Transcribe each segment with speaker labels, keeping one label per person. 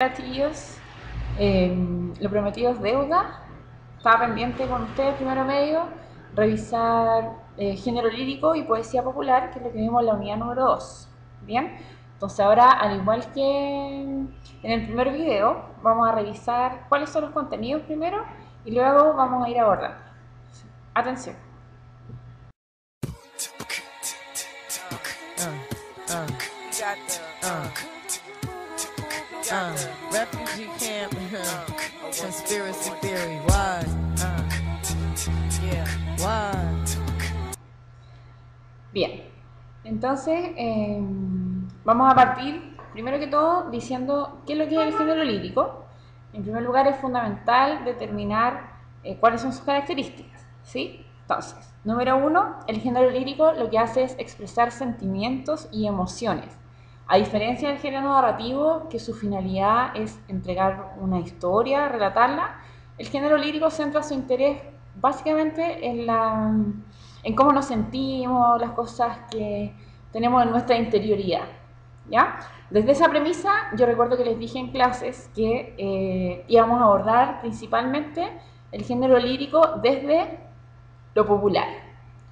Speaker 1: Hola chiquillos, lo prometido es deuda. Estaba pendiente con ustedes primero medio revisar género lírico y poesía popular, que es lo que vimos en la unidad número 2. Bien, entonces ahora, al igual que en el primer video, vamos a revisar cuáles son los contenidos primero y luego vamos a ir abordando. Atención.
Speaker 2: Refugee camp, conspiracy theory, why? Yeah, why?
Speaker 1: Bien, entonces vamos a partir primero que todo diciendo qué es lo que es el género lírico. En primer lugar es fundamental determinar cuáles son sus características, ¿sí? Entonces, número 1, el género lírico lo que hace es expresar sentimientos y emociones. A diferencia del género narrativo, que su finalidad es entregar una historia, relatarla, el género lírico centra su interés básicamente en cómo nos sentimos, las cosas que tenemos en nuestra interioridad, ¿ya? Desde esa premisa, yo recuerdo que les dije en clases que íbamos a abordar principalmente el género lírico desde lo popular,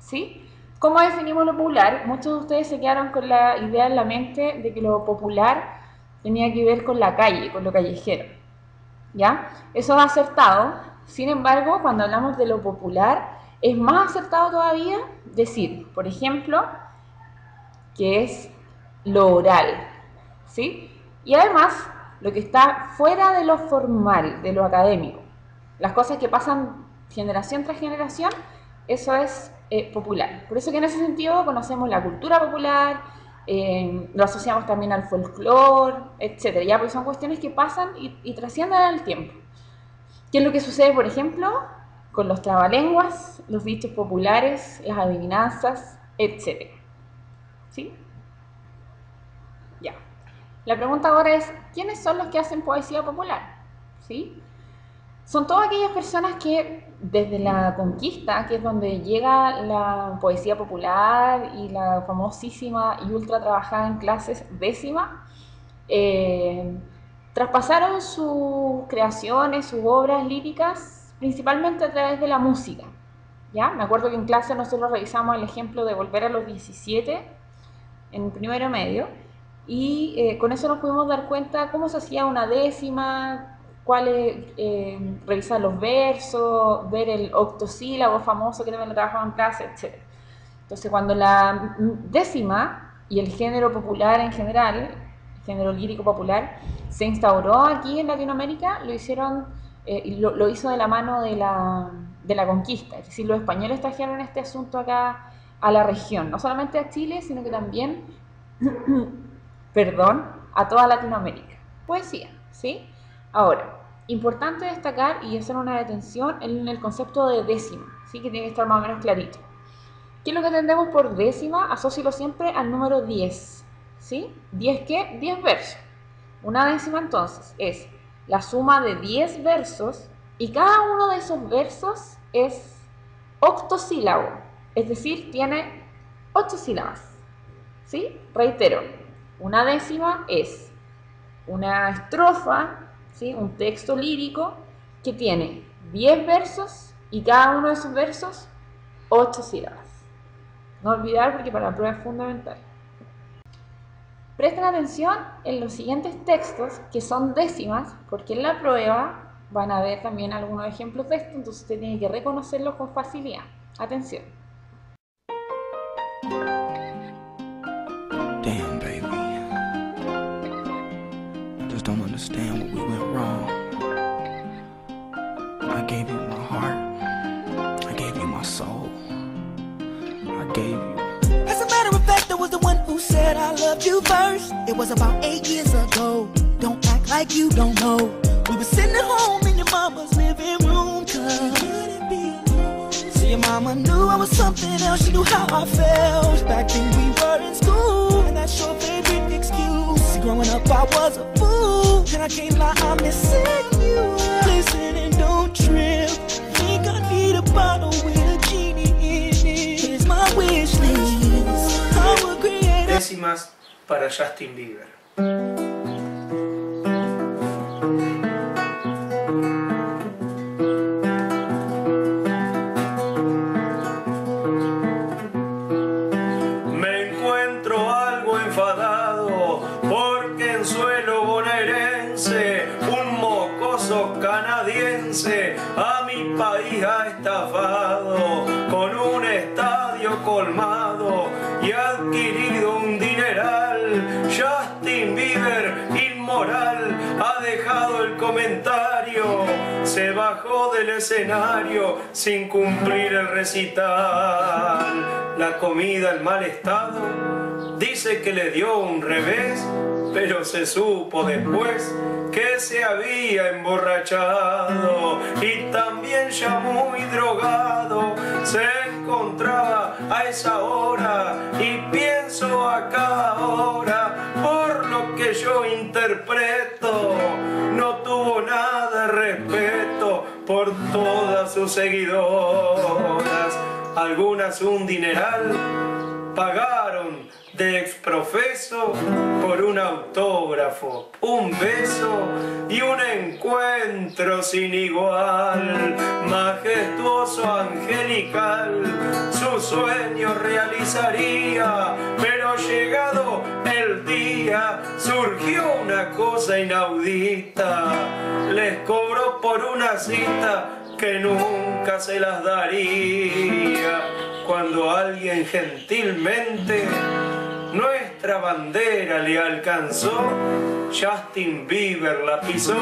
Speaker 1: ¿sí? ¿Cómo definimos lo popular? Muchos de ustedes se quedaron con la idea en la mente de que lo popular tenía que ver con la calle, con lo callejero, ¿ya? Eso es acertado. Sin embargo, cuando hablamos de lo popular, es más acertado todavía decir, por ejemplo, que es lo oral, ¿sí? Y además, lo que está fuera de lo formal, de lo académico, las cosas que pasan generación tras generación, eso es popular. Por eso que en ese sentido conocemos la cultura popular, lo asociamos también al folclore, etc. Ya, porque son cuestiones que pasan y trascienden en el tiempo. ¿Qué es lo que sucede, por ejemplo, con los trabalenguas, los dichos populares, las adivinanzas, etc.? ¿Sí? Ya. La pregunta ahora es, ¿quiénes son los que hacen poesía popular? ¿Sí? Son todas aquellas personas que desde la conquista, que es donde llega la poesía popular y la famosísima y ultra trabajada en clases décima, traspasaron sus creaciones, sus obras líricas, principalmente a través de la música. ¿Ya? Me acuerdo que en clase nosotros revisamos el ejemplo de Volver a los 17 en primero medio, y con eso nos pudimos dar cuenta cómo se hacía una décima, revisar los versos, ver el octosílabo famoso que también lo trabajaba en clase, etc. Entonces, cuando la décima y el género popular en general, el género lírico popular, se instauró aquí en Latinoamérica, lo hicieron, lo hizo de la mano de la conquista, es decir, los españoles trajeron este asunto acá a la región, no solamente a Chile, sino que también, perdón, a toda Latinoamérica. Poesía, ¿sí? Ahora, importante destacar y hacer una detención en el concepto de décima, ¿sí? Que tiene que estar más o menos clarito. ¿Qué es lo que entendemos por décima? Asócialo siempre al número 10, ¿sí? ¿10 qué? 10 versos. Una décima entonces es la suma de 10 versos y cada uno de esos versos es octosílabo, es decir, tiene 8 sílabas, ¿sí? Reitero, una décima es una estrofa, ¿sí? Un texto lírico que tiene 10 versos y cada uno de esos versos 8 sílabas. No olvidar porque para la prueba es fundamental. Presten atención en los siguientes textos que son décimas, porque en la prueba van a ver también algunos ejemplos de esto, entonces usted tiene que reconocerlos con facilidad. Atención.
Speaker 3: Damn, baby. I just don't understand what we went wrong. I gave you my heart. I gave you my soul. I gave you.
Speaker 4: As a matter of fact, I was the one who said I loved you first. It was about 8 years ago. Don't act like you don't know. We were sitting at home in your mama's living room. See, your mama knew I was something else. She knew how I felt back when we were in school. And that's your favorite excuse. See, growing up I was a fool, and I can't lie, I'm missing you. Listen and don't trip. Think I need a bottle with a genie in it. Here's my wish list. I will create a...
Speaker 5: Décimas para Justin Bieber. estadounidense, un mocoso canadiense a mi país ha estafado con un estadio colmado y ha adquirido un dineral. Justin Bieber, inmoral, ha dejado el comentario, se bajó del escenario sin cumplir el recital. La comida en mal estado, dice que le dio un revés, pero se supo después que se había emborrachado y también ya muy drogado se encontraba a esa hora. Y pienso acá ahora, por lo que yo interpreto, no tuvo nada de respeto por todas sus seguidoras. Algunas un dineral pagaron de exprofeso por un autógrafo, un beso y un encuentro sin igual. Majestuoso, angelical, su sueño realizaría, pero llegado el día surgió una cosa inaudita. Les cobró por una cita que nunca se las daría. Cuando alguien gentilmente nuestra bandera le alcanzó, Justin Bieber la pisó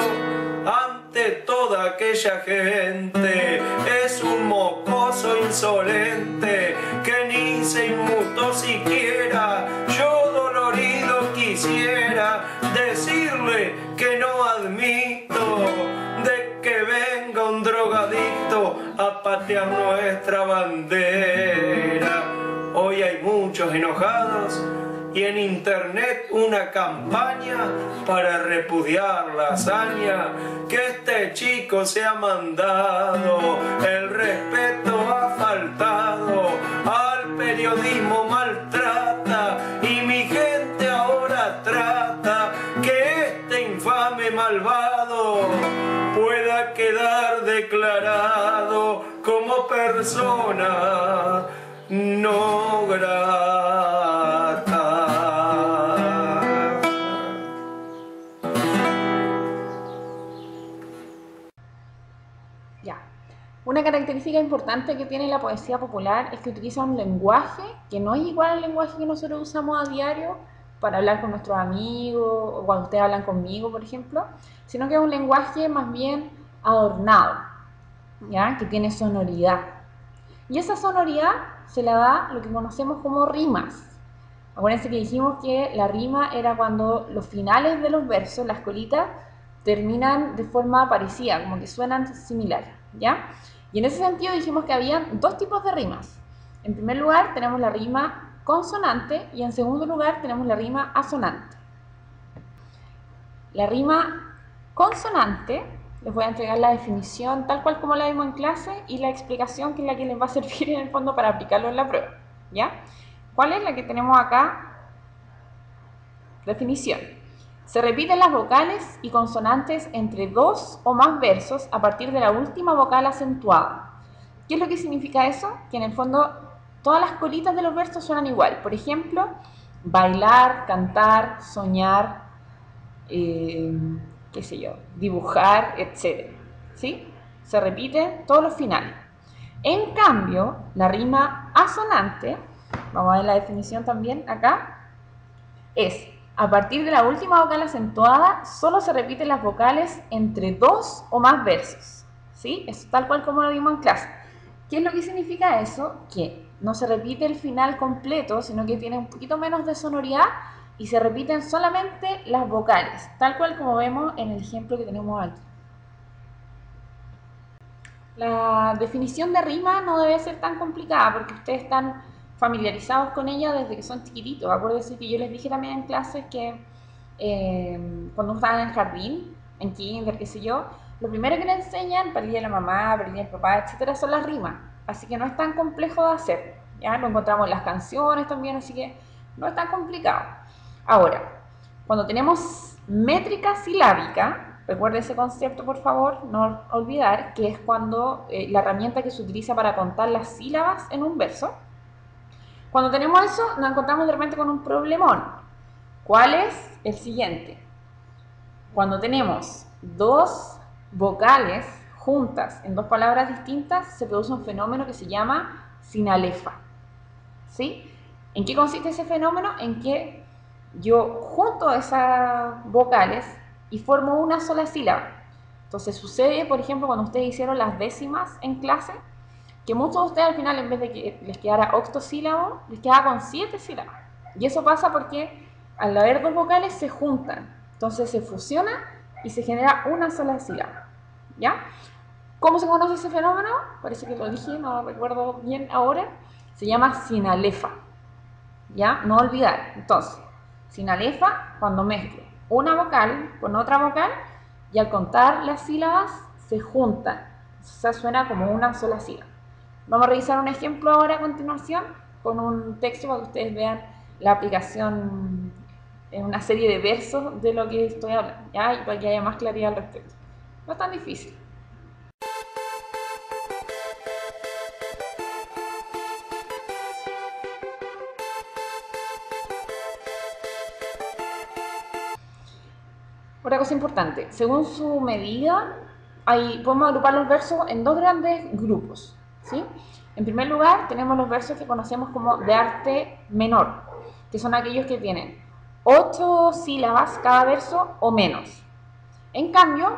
Speaker 5: ante toda aquella gente. Es un mocoso insolente que ni se inmutó siquiera. Yo dolorido quisiera decirle que no admito de que venga un drogadicto a patear nuestra bandera. Hoy hay muchos enojados y en internet una campaña para repudiar la hazaña que este chico se ha mandado. El respeto ha faltado, al periodismo maltrata y mi gente ahora trata que este infame malvado pueda quedar declarado como persona no grata.
Speaker 1: Ya. Una característica importante que tiene la poesía popular es que utiliza un lenguaje que no es igual al lenguaje que nosotros usamos a diario para hablar con nuestros amigos o cuando ustedes hablan conmigo, por ejemplo, sino que es un lenguaje más bien adornado, ¿ya? Que tiene sonoridad. Y esa sonoridad se la da lo que conocemos como rimas. Acuérdense que dijimos que la rima era cuando los finales de los versos, las colitas, terminan de forma parecida, como que suenan similar, ¿ya? Y en ese sentido dijimos que había dos tipos de rimas. En primer lugar tenemos la rima consonante y en segundo lugar tenemos la rima asonante. La rima consonante, les voy a entregar la definición tal cual como la vimos en clase y la explicación que es la que les va a servir en el fondo para aplicarlo en la prueba, ¿ya? ¿Cuál es la que tenemos acá? Definición. Se repiten las vocales y consonantes entre dos o más versos a partir de la última vocal acentuada. ¿Qué es lo que significa eso? Que en el fondo todas las colitas de los versos suenan igual. Por ejemplo, bailar, cantar, soñar, qué sé yo, dibujar, etc. ¿Sí? Se repiten todos los finales. En cambio, la rima asonante, vamos a ver la definición también acá, es a partir de la última vocal acentuada, solo se repiten las vocales entre dos o más versos. ¿Sí? Eso tal cual como lo vimos en clase. ¿Qué es lo que significa eso? Que no se repite el final completo, sino que tiene un poquito menos de sonoridad y se repiten solamente las vocales, tal cual como vemos en el ejemplo que tenemos aquí. La definición de rima no debe ser tan complicada porque ustedes están familiarizados con ella desde que son chiquititos. Acuérdense que yo les dije también en clases que cuando estaban en el jardín, en kinder, qué sé yo, lo primero que les enseñan para el día de la mamá, para el día del papá, etcétera, son las rimas. Así que no es tan complejo de hacer. Ya lo encontramos en las canciones también, así que no es tan complicado. Ahora, cuando tenemos métrica silábica, recuerde ese concepto por favor, no olvidar que es cuando la herramienta que se utiliza para contar las sílabas en un verso. Cuando tenemos eso, nos encontramos de repente con un problemón. ¿Cuál es? El siguiente. Cuando tenemos dos vocales juntas en dos palabras distintas, se produce un fenómeno que se llama sinalefa. ¿Sí? ¿En qué consiste ese fenómeno? En que yo junto esas vocales y formo una sola sílaba. Entonces sucede, por ejemplo, cuando ustedes hicieron las décimas en clase, que muchos de ustedes al final, en vez de que les quedara octosílabo, les quedaba con 7 sílabas. Y eso pasa porque al haber dos vocales se juntan, entonces se fusiona y se genera una sola sílaba. ¿Ya? ¿Cómo se conoce ese fenómeno? Parece que lo dije, no lo recuerdo bien ahora. Se llama sinalefa. ¿Ya? No olvidar. Entonces, sinalefa cuando mezclo una vocal con otra vocal y al contar las sílabas se juntan. O sea, suena como una sola sílaba. Vamos a revisar un ejemplo ahora a continuación con un texto para que ustedes vean la aplicación en una serie de versos de lo que estoy hablando, ¿ya? Y para que haya más claridad al respecto. No es tan difícil. Otra cosa importante, según su medida, podemos agrupar los versos en dos grandes grupos, ¿sí? En primer lugar, tenemos los versos que conocemos como de arte menor, que son aquellos que tienen 8 sílabas cada verso o menos. En cambio,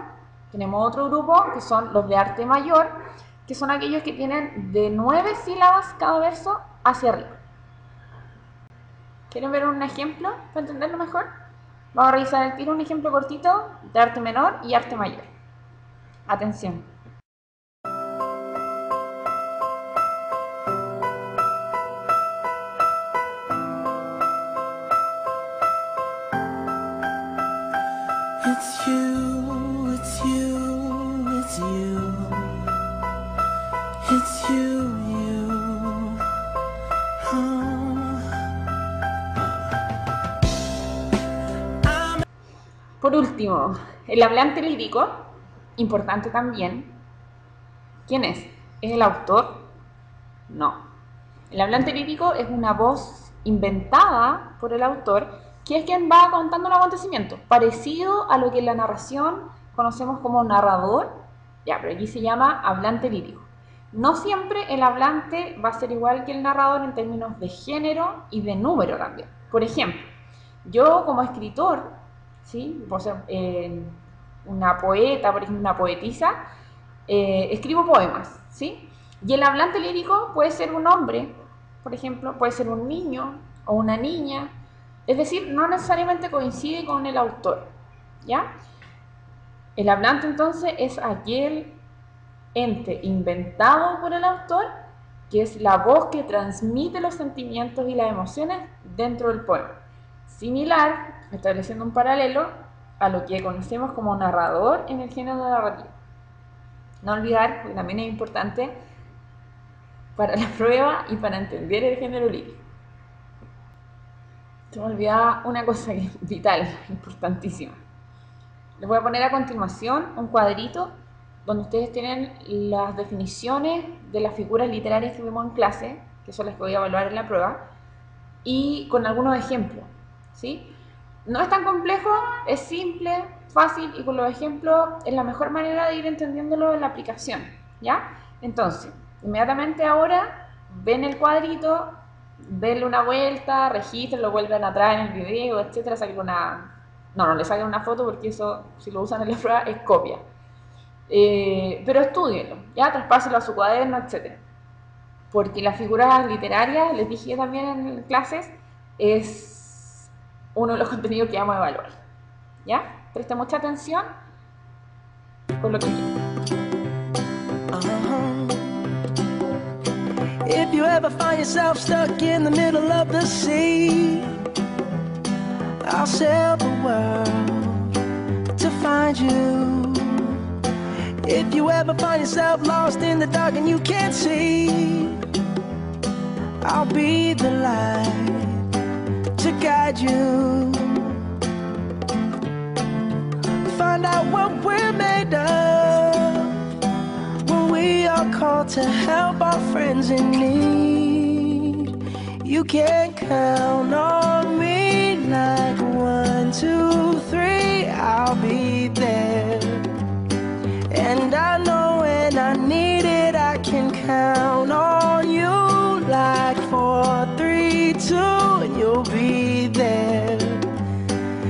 Speaker 1: tenemos otro grupo que son los de arte mayor, que son aquellos que tienen de 9 sílabas cada verso hacia arriba. ¿Quieren ver un ejemplo para entenderlo mejor? Vamos a revisar el tiro un ejemplo cortito de arte menor y arte mayor. Atención.
Speaker 4: It's you, it's you, it's you. It's you, you.
Speaker 1: Por último, el hablante lírico, importante también. ¿Quién es? ¿Es el autor? No. El hablante lírico es una voz inventada por el autor, que es quien va contando un acontecimiento, parecido a lo que en la narración conocemos como narrador, ya, pero aquí se llama hablante lírico. No siempre el hablante va a ser igual que el narrador en términos de género y de número también. Por ejemplo, yo como escritor, ¿sí? Puedo ser una poeta, por ejemplo, una poetisa, escribo poemas, ¿sí? Y el hablante lírico puede ser un hombre, por ejemplo, puede ser un niño o una niña, es decir, no necesariamente coincide con el autor, ¿ya? El hablante entonces es aquel ente inventado por el autor, que es la voz que transmite los sentimientos y las emociones dentro del poema. Similar, estableciendo un paralelo a lo que conocemos como narrador en el género narrativo. No olvidar, porque también es importante para la prueba y para entender el género lírico. Se me olvidaba una cosa que es vital, importantísima. Les voy a poner a continuación un cuadrito donde ustedes tienen las definiciones de las figuras literarias que vimos en clase, que son las que voy a evaluar en la prueba, y con algunos ejemplos, ¿sí? No es tan complejo, es simple, fácil, y con los ejemplos es la mejor manera de ir entendiéndolo en la aplicación, ¿ya? Entonces, inmediatamente ahora ven el cuadrito, denle una vuelta, registren, lo vuelven atrás en el video, etcétera, saquen una... No le saquen una foto porque eso, si lo usan en la prueba, es copia. Pero estudienlo, ya, traspásenlo a su cuaderno, etcétera. Porque las figuras literarias, les dije también en clases, es uno de los contenidos que vamos a evaluar, ¿ya? Presten mucha atención con lo que viene.
Speaker 4: If you ever find yourself stuck in the middle of the sea, I'll sail the world to find you. If you ever find yourself lost in the dark and you can't see, I'll be the light to guide you. Find out what we're made of when we are called to help our friends in need. You can count on me like 1, 2, 3. I'll be there. And I know when I need it, I can count on you. Like 4, 3, 2, and you'll be there.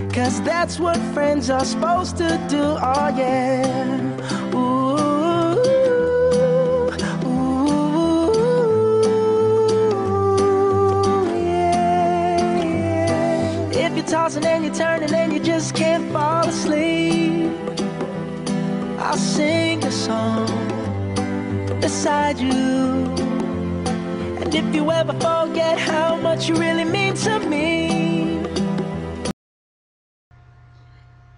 Speaker 4: 'Cause that's what friends are supposed to do, oh yeah. Ooh, ooh, yeah, yeah. If you're tossing and you're turning and you just can't fall asleep, I'll sing a song beside you. And if you ever forget how much you really mean to me.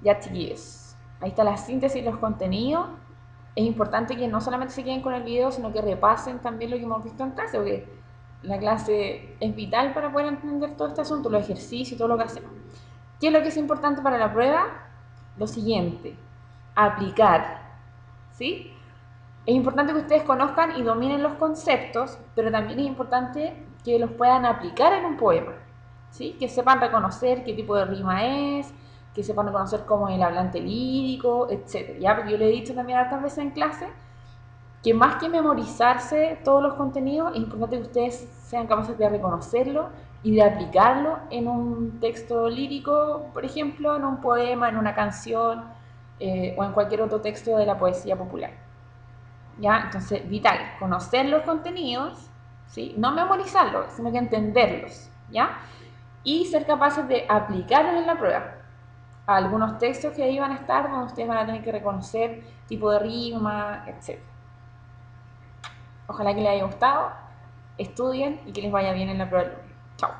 Speaker 1: Ya, chiquillos, ahí está la síntesis de los contenidos. Es importante que no solamente se queden con el video, sino que repasen también lo que hemos visto en clase, porque la clase es vital para poder entender todo este asunto, los ejercicios, todo lo que hacemos. ¿Qué es lo que es importante para la prueba? Lo siguiente, aplicar, ¿sí? Es importante que ustedes conozcan y dominen los conceptos, pero también es importante que los puedan aplicar en un poema, ¿sí? Que sepan reconocer qué tipo de rima es, que sepan reconocer cómo es el hablante lírico, etc. ¿Ya? Porque yo le he dicho también hartas veces en clase que más que memorizarse todos los contenidos, es importante que ustedes sean capaces de reconocerlo y de aplicarlo en un texto lírico, por ejemplo, en un poema, en una canción o en cualquier otro texto de la poesía popular. ¿Ya? Entonces, vital, conocer los contenidos, ¿sí? No memorizarlos, sino que entenderlos, ¿ya? Y ser capaces de aplicarlos en la prueba. A algunos textos que ahí van a estar, donde ustedes van a tener que reconocer tipo de rima, etc. Ojalá que les haya gustado, estudien y que les vaya bien en la prueba del lunes. Chao.